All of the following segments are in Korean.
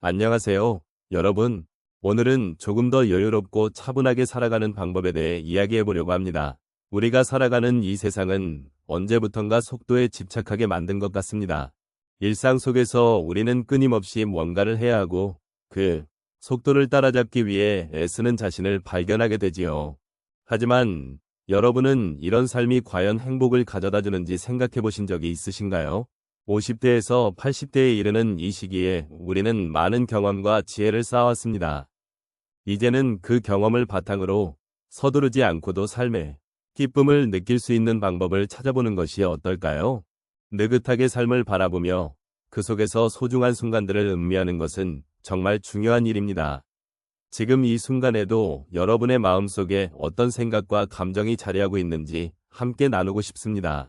안녕하세요, 여러분. 오늘은 조금 더 여유롭고 차분하게 살아가는 방법에 대해 이야기해 보려고 합니다. 우리가 살아가는 이 세상은 언제부턴가 속도에 집착하게 만든 것 같습니다. 일상 속에서 우리는 끊임없이 뭔가를 해야 하고 그 속도를 따라잡기 위해 애쓰는 자신을 발견하게 되지요. 하지만 여러분은 이런 삶이 과연 행복을 가져다 주는지 생각해 보신 적이 있으신가요? 50대에서 80대에 이르는 이 시기에 우리는 많은 경험과 지혜를 쌓아왔습니다. 이제는 그 경험을 바탕으로 서두르지 않고도 삶의 기쁨을 느낄 수 있는 방법을 찾아보는 것이 어떨까요? 느긋하게 삶을 바라보며 그 속에서 소중한 순간들을 음미하는 것은 정말 중요한 일입니다. 지금 이 순간에도 여러분의 마음속에 어떤 생각과 감정이 자리하고 있는지 함께 나누고 싶습니다.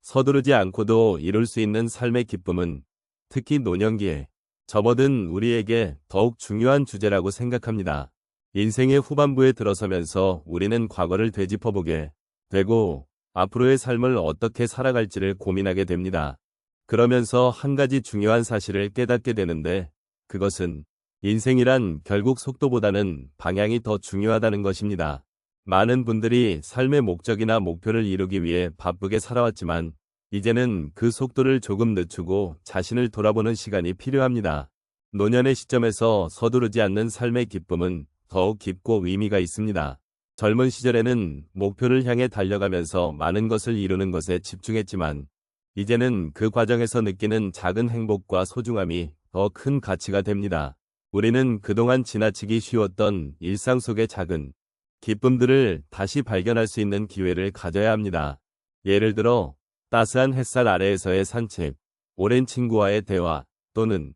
서두르지 않고도 이룰 수 있는 삶의 기쁨은 특히 노년기에 접어든 우리에게 더욱 중요한 주제라고 생각합니다. 인생의 후반부에 들어서면서 우리는 과거를 되짚어보게 되고 앞으로의 삶을 어떻게 살아갈지를 고민하게 됩니다. 그러면서 한 가지 중요한 사실을 깨닫게 되는데 그것은 인생이란 결국 속도보다는 방향이 더 중요하다는 것입니다. 많은 분들이 삶의 목적이나 목표를 이루기 위해 바쁘게 살아왔지만 이제는 그 속도를 조금 늦추고 자신을 돌아보는 시간이 필요합니다. 노년의 시점에서 서두르지 않는 삶의 기쁨은 더욱 깊고 의미가 있습니다. 젊은 시절에는 목표를 향해 달려가면서 많은 것을 이루는 것에 집중했지만 이제는 그 과정에서 느끼는 작은 행복과 소중함이 더 큰 가치가 됩니다. 우리는 그동안 지나치기 쉬웠던 일상 속의 작은 기쁨들을 다시 발견할 수 있는 기회를 가져야 합니다. 예를 들어 따스한 햇살 아래에서의 산책, 오랜 친구와의 대화 또는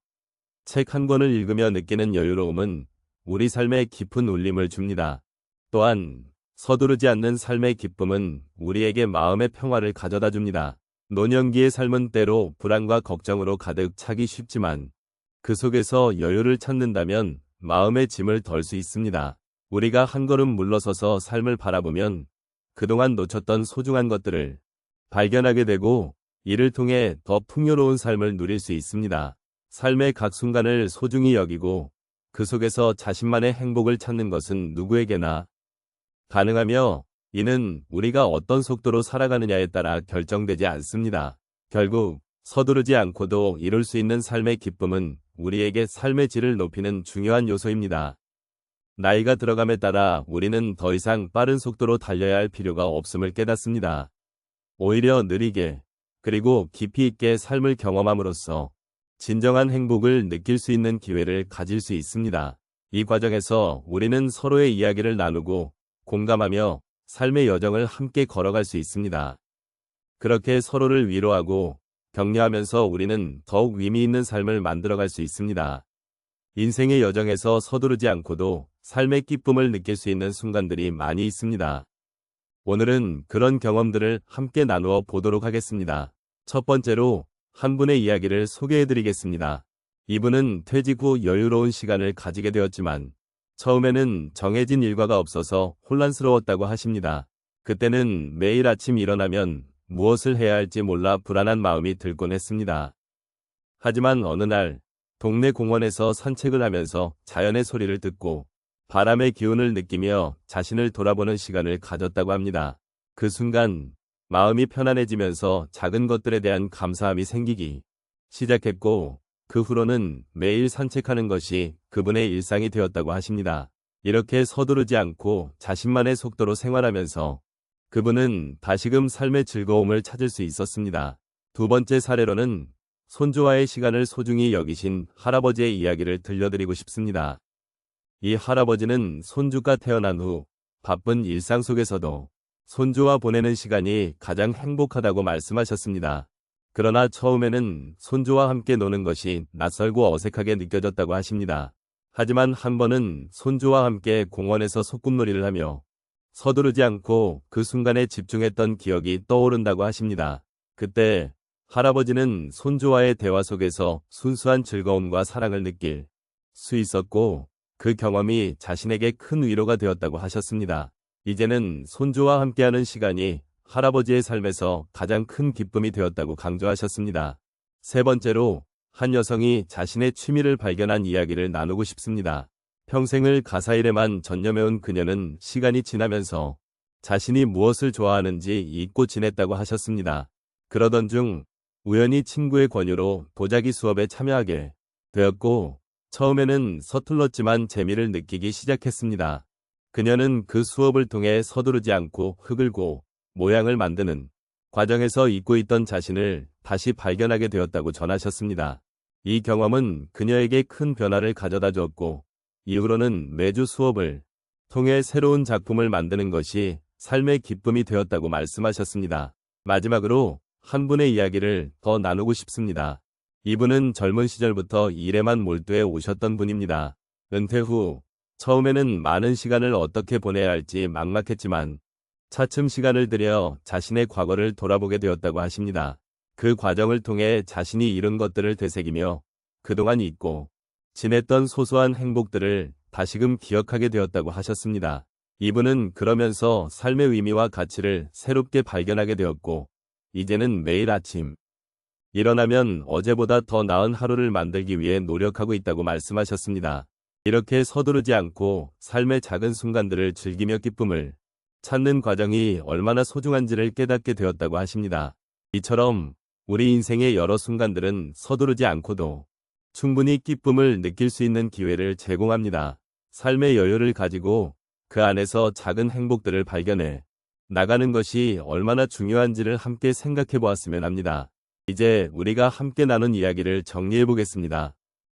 책 한 권을 읽으며 느끼는 여유로움은 우리 삶에 깊은 울림을 줍니다. 또한 서두르지 않는 삶의 기쁨은 우리에게 마음의 평화를 가져다 줍니다. 노년기의 삶은 때로 불안과 걱정으로 가득 차기 쉽지만 그 속에서 여유를 찾는다면 마음의 짐을 덜 수 있습니다. 우리가 한 걸음 물러서서 삶을 바라보면 그동안 놓쳤던 소중한 것들을 발견하게 되고 이를 통해 더 풍요로운 삶을 누릴 수 있습니다. 삶의 각 순간을 소중히 여기고 그 속에서 자신만의 행복을 찾는 것은 누구에게나 가능하며 이는 우리가 어떤 속도로 살아가느냐에 따라 결정되지 않습니다. 결국 서두르지 않고도 이룰 수 있는 삶의 기쁨은 우리에게 삶의 질을 높이는 중요한 요소입니다. 나이가 들어감에 따라 우리는 더 이상 빠른 속도로 달려야 할 필요가 없음을 깨닫습니다. 오히려 느리게 그리고 깊이 있게 삶을 경험함으로써 진정한 행복을 느낄 수 있는 기회를 가질 수 있습니다. 이 과정에서 우리는 서로의 이야기를 나누고 공감하며 삶의 여정을 함께 걸어갈 수 있습니다. 그렇게 서로를 위로하고 격려하면서 우리는 더욱 의미 있는 삶을 만들어갈 수 있습니다. 인생의 여정에서 서두르지 않고도 삶의 기쁨을 느낄 수 있는 순간들이 많이 있습니다. 오늘은 그런 경험들을 함께 나누어 보도록 하겠습니다. 첫 번째로 한 분의 이야기를 소개해드리겠습니다. 이분은 퇴직 후 여유로운 시간을 가지게 되었지만 처음에는 정해진 일과가 없어서 혼란스러웠다고 하십니다. 그때는 매일 아침 일어나면 무엇을 해야 할지 몰라 불안한 마음이 들곤 했습니다. 하지만 어느 날 동네 공원에서 산책을 하면서 자연의 소리를 듣고 바람의 기운을 느끼며 자신을 돌아보는 시간을 가졌다고 합니다. 그 순간 마음이 편안해지면서 작은 것들에 대한 감사함이 생기기 시작했고 그 후로는 매일 산책하는 것이 그분의 일상이 되었다고 하십니다. 이렇게 서두르지 않고 자신만의 속도로 생활하면서 그분은 다시금 삶의 즐거움을 찾을 수 있었습니다. 두 번째 사례로는 손주와의 시간을 소중히 여기신 할아버지의 이야기를 들려드리고 싶습니다. 이 할아버지는 손주가 태어난 후 바쁜 일상 속에서도 손주와 보내는 시간이 가장 행복하다고 말씀하셨습니다. 그러나 처음에는 손주와 함께 노는 것이 낯설고 어색하게 느껴졌다고 하십니다. 하지만 한 번은 손주와 함께 공원에서 소꿉놀이를 하며 서두르지 않고 그 순간에 집중했던 기억이 떠오른다고 하십니다. 그때 할아버지는 손주와의 대화 속에서 순수한 즐거움과 사랑을 느낄 수 있었고 그 경험이 자신에게 큰 위로가 되었다고 하셨습니다. 이제는 손주와 함께하는 시간이 할아버지의 삶에서 가장 큰 기쁨이 되었다고 강조하셨습니다. 세 번째로 한 여성이 자신의 취미를 발견한 이야기를 나누고 싶습니다. 평생을 가사일에만 전념해온 그녀는 시간이 지나면서 자신이 무엇을 좋아하는지 잊고 지냈다고 하셨습니다. 그러던 중 우연히 친구의 권유로 도자기 수업에 참여하게 되었고 처음에는 서툴렀지만 재미를 느끼기 시작했습니다. 그녀는 그 수업을 통해 서두르지 않고 흙을 고 모양을 만드는 과정에서 잊고 있던 자신을 다시 발견하게 되었다고 전하셨습니다. 이 경험은 그녀에게 큰 변화를 가져다 주었고 이후로는 매주 수업을 통해 새로운 작품을 만드는 것이 삶의 기쁨이 되었다고 말씀하셨습니다. 마지막으로 한 분의 이야기를 더 나누고 싶습니다. 이분은 젊은 시절부터 일에만 몰두해 오셨던 분입니다. 은퇴 후 처음에는 많은 시간을 어떻게 보내야 할지 막막했지만 차츰 시간을 들여 자신의 과거를 돌아보게 되었다고 하십니다. 그 과정을 통해 자신이 이룬 것들을 되새기며 그동안 잊고 지냈던 소소한 행복들을 다시금 기억하게 되었다고 하셨습니다. 이분은 그러면서 삶의 의미와 가치를 새롭게 발견하게 되었고 이제는 매일 아침 일어나면 어제보다 더 나은 하루를 만들기 위해 노력하고 있다고 말씀하셨습니다. 이렇게 서두르지 않고 삶의 작은 순간들을 즐기며 기쁨을 찾는 과정이 얼마나 소중한지를 깨닫게 되었다고 하십니다. 이처럼 우리 인생의 여러 순간들은 서두르지 않고도 충분히 기쁨을 느낄 수 있는 기회를 제공합니다. 삶의 여유를 가지고 그 안에서 작은 행복들을 발견해 나가는 것이 얼마나 중요한지를 함께 생각해 보았으면 합니다. 이제 우리가 함께 나눈 이야기를 정리해 보겠습니다.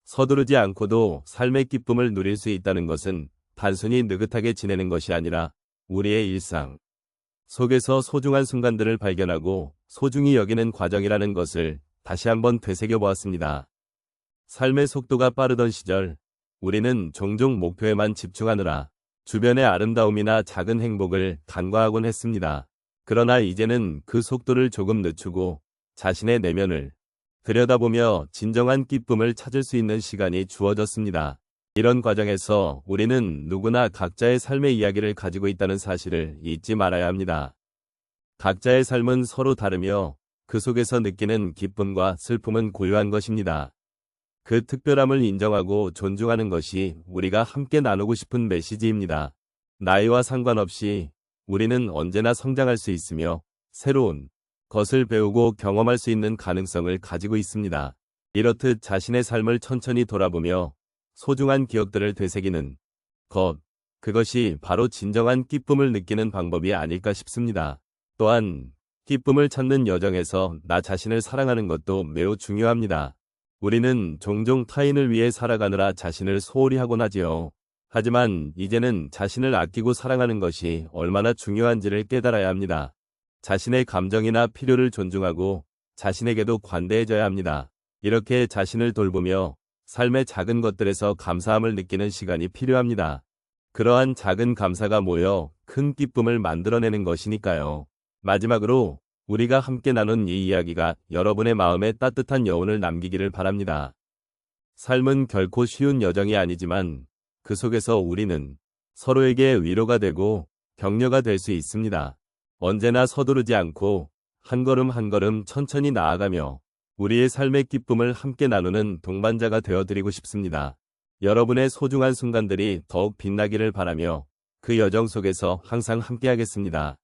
서두르지 않고도 삶의 기쁨을 누릴 수 있다는 것은 단순히 느긋하게 지내는 것이 아니라 우리의 일상 속에서 소중한 순간들을 발견하고 소중히 여기는 과정이라는 것을 다시 한번 되새겨 보았습니다. 삶의 속도가 빠르던 시절, 우리는 종종 목표에만 집중하느라 주변의 아름다움이나 작은 행복을 간과하곤 했습니다. 그러나 이제는 그 속도를 조금 늦추고 자신의 내면을 들여다보며 진정한 기쁨을 찾을 수 있는 시간이 주어졌습니다. 이런 과정에서 우리는 누구나 각자의 삶의 이야기를 가지고 있다는 사실을 잊지 말아야 합니다. 각자의 삶은 서로 다르며 그 속에서 느끼는 기쁨과 슬픔은 고유한 것입니다. 그 특별함을 인정하고 존중하는 것이 우리가 함께 나누고 싶은 메시지입니다. 나이와 상관없이 우리는 언제나 성장할 수 있으며 새로운 것을 배우고 경험할 수 있는 가능성을 가지고 있습니다. 이렇듯 자신의 삶을 천천히 돌아보며 소중한 기억들을 되새기는 것, 그것이 바로 진정한 기쁨을 느끼는 방법이 아닐까 싶습니다. 또한 기쁨을 찾는 여정에서 나 자신을 사랑하는 것도 매우 중요합니다. 우리는 종종 타인을 위해 살아가느라 자신을 소홀히 하곤 하지요. 하지만 이제는 자신을 아끼고 사랑하는 것이 얼마나 중요한지를 깨달아야 합니다. 자신의 감정이나 필요를 존중하고 자신에게도 관대해져야 합니다. 이렇게 자신을 돌보며 삶의 작은 것들에서 감사함을 느끼는 시간이 필요합니다. 그러한 작은 감사가 모여 큰 기쁨을 만들어내는 것이니까요. 마지막으로 우리가 함께 나눈 이 이야기가 여러분의 마음에 따뜻한 여운을 남기기를 바랍니다. 삶은 결코 쉬운 여정이 아니지만 그 속에서 우리는 서로에게 위로가 되고 격려가 될 수 있습니다. 언제나 서두르지 않고 한 걸음 한 걸음 천천히 나아가며 우리의 삶의 기쁨을 함께 나누는 동반자가 되어드리고 싶습니다. 여러분의 소중한 순간들이 더욱 빛나기를 바라며 그 여정 속에서 항상 함께하겠습니다.